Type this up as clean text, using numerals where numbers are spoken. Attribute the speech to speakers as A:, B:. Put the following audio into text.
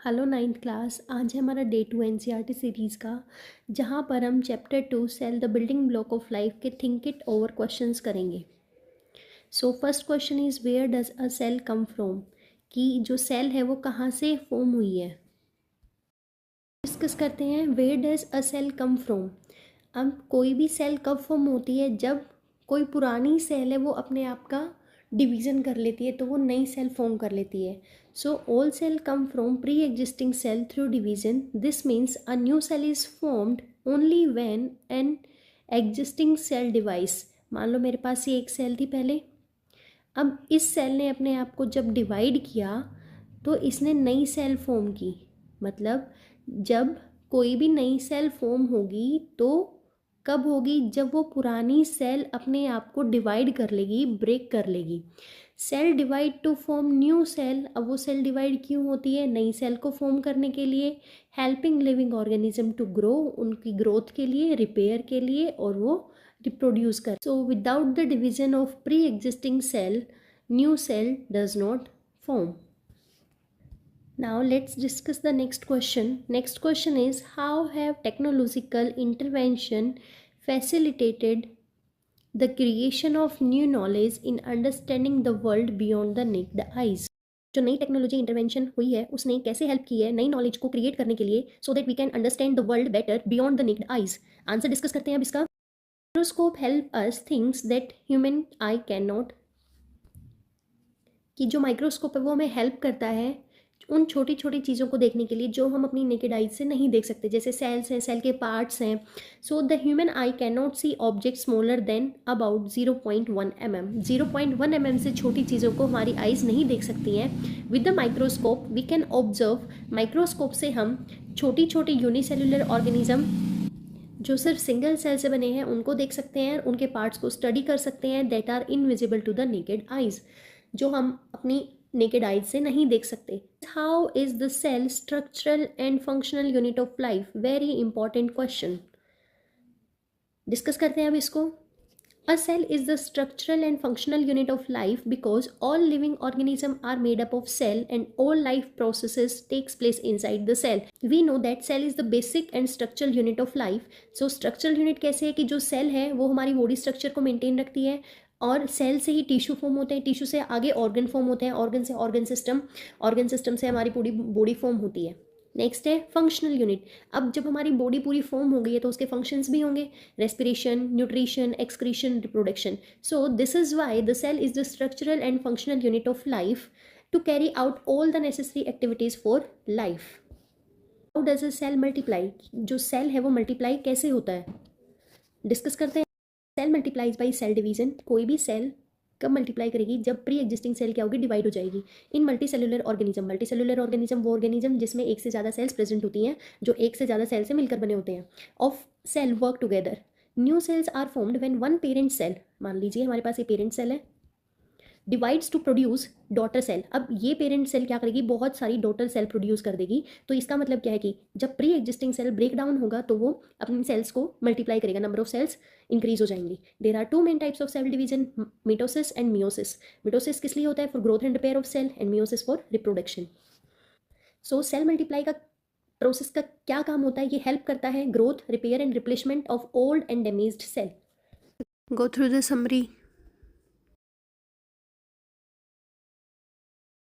A: Hello ninth class. आज है हमारा डे 2 एनसीईआरटी सीरीज़ का, जहाँ पर हम chapter 2 cell the building block of life के थिंक इट ओवर क्वेश्चंस करेंगे। So first question is where does a cell come from, कि जो सेल है वो कहाँ से फॉर्म हुई है। डिस्कस करते हैं where does a cell come from. अब कोई भी सेल कब फॉर्म होती है, जब कोई पुरानी सेल है वो अपने आप का डिवीज़न कर लेती है तो वो नई सेल फॉर्म कर लेती है। So all cell come from pre existing cell through division. This means a new cell is formed only when an existing cell divides. मान लो मेरे पास ये एक सेल थी पहले, अब इस सेल ने अपने आप को जब डिवाइड किया तो इसने नई सेल फॉर्म की। मतलब जब कोई भी नई सेल फॉर्म होगी तो कब होगी, जब वो पुरानी सेल अपने आप को डिवाइड कर लेगी, ब्रेक कर लेगी। Cell divide to form new cell. अब वो सेल डिवाइड क्यों होती है? नई सेल को फॉर्म करने के लिए, helping living organism to grow, उनकी ग्रोथ के लिए, रिपेयर के लिए, और वो रिप्रोड्यूस कर। So without the division of pre existing cell, new cell does not form. Now let's discuss the next question. Next question is how have technological intervention facilitated the creation of new knowledge in understanding the world beyond the naked eyes. जो नई technology intervention हुई है उसने कैसे help की है नई knowledge को क्रिएट करने के लिए, so that we can understand the world better beyond the naked eyes. Answer discuss करते हैं अब इसका. Microscope help us things that human eye can not. कि जो माइक्रोस्कोप है वो हमें हेल्प करता है उन छोटी छोटी चीज़ों को देखने के लिए जो हम अपनी नेकेड आइज से नहीं देख सकते, जैसे सेल्स हैं, सेल के पार्ट्स हैं. So the human eye can not see object smaller than about 0.1 mm. 0.1 mm से छोटी चीज़ों को हमारी आइज नहीं देख सकती हैं. With the microscope we can observe. Microscope से हम छोटी छोटी यूनिसेल्युलर ऑर्गेनिज्म जो सिर्फ सिंगल सेल से बने हैं उनको देख सकते हैं, उनके पार्ट्स को स्टडी कर सकते हैं, that are invisible to the naked eyes, जो हम अपनी नेकेड आइज से नहीं देख सकते. How is the cell structural and functional unit of life? Very important question. Discuss करते हैं अब इसको. A cell is the structural and functional unit of life because all living organisms are made up of cell and all life processes takes place inside the cell. We know that cell is the basic and structural unit of life. So structural unit कैसे है कि जो cell है वो हमारी body structure को maintain रखती है, और सेल से ही टिश्यू फॉर्म होते हैं, टिश्यू से आगे ऑर्गन फॉर्म होते हैं, ऑर्गन से ऑर्गन सिस्टम, ऑर्गन सिस्टम से हमारी पूरी बॉडी फॉर्म होती है. नेक्स्ट है फंक्शनल यूनिट. अब जब हमारी बॉडी पूरी फॉर्म हो गई है तो उसके फंक्शंस भी होंगे, respiration, nutrition, excretion, reproduction. So this is why the cell is the structural and functional unit of life to carry out all the necessary activities for life. How does a cell multiply? जो cell है वो multiply कैसे होता है, discuss करते हैं. Cell multiplies by cell division. कोई भी सेल कब मल्टीप्लाई करेगी? जब प्री एग्जिस्टिंग सेल क्या होगी? डिवाइड हो जाएगी. इन मल्टीसेलुलर ऑर्गेनिज्म. मल्टीसेलुलर ऑर्गेनिज्म वो ऑर्गेनिज्म जिसमें एक से ज़्यादा सेल्स प्रेजेंट होती हैं, जो एक से ज़्यादा सेल से मिलकर बने होते हैं. Of cell work together. New cells are formed when one parent cell, मान लीजिए हमारे पास ये पेरेंट सेल है, divides to produce daughter cell. अब ये पेरेंट सेल क्या करेगी? बहुत सारी डॉटर सेल प्रोड्यूस कर देगी. तो इसका मतलब क्या है कि जब pre existing cell break down होगा तो वो अपनी सेल्स को मल्टीप्लाई करेगा, नंबर ऑफ सेल्स इंक्रीज हो जाएंगी. There are two main types of cell division, mitosis and meiosis. Mitosis किस लिए होता है? For growth and repair of cell, and meiosis for reproduction. So cell multiply का process का क्या काम होता है? ये हेल्प करता है growth, repair and replacement of old and damaged cell. Go through the summary.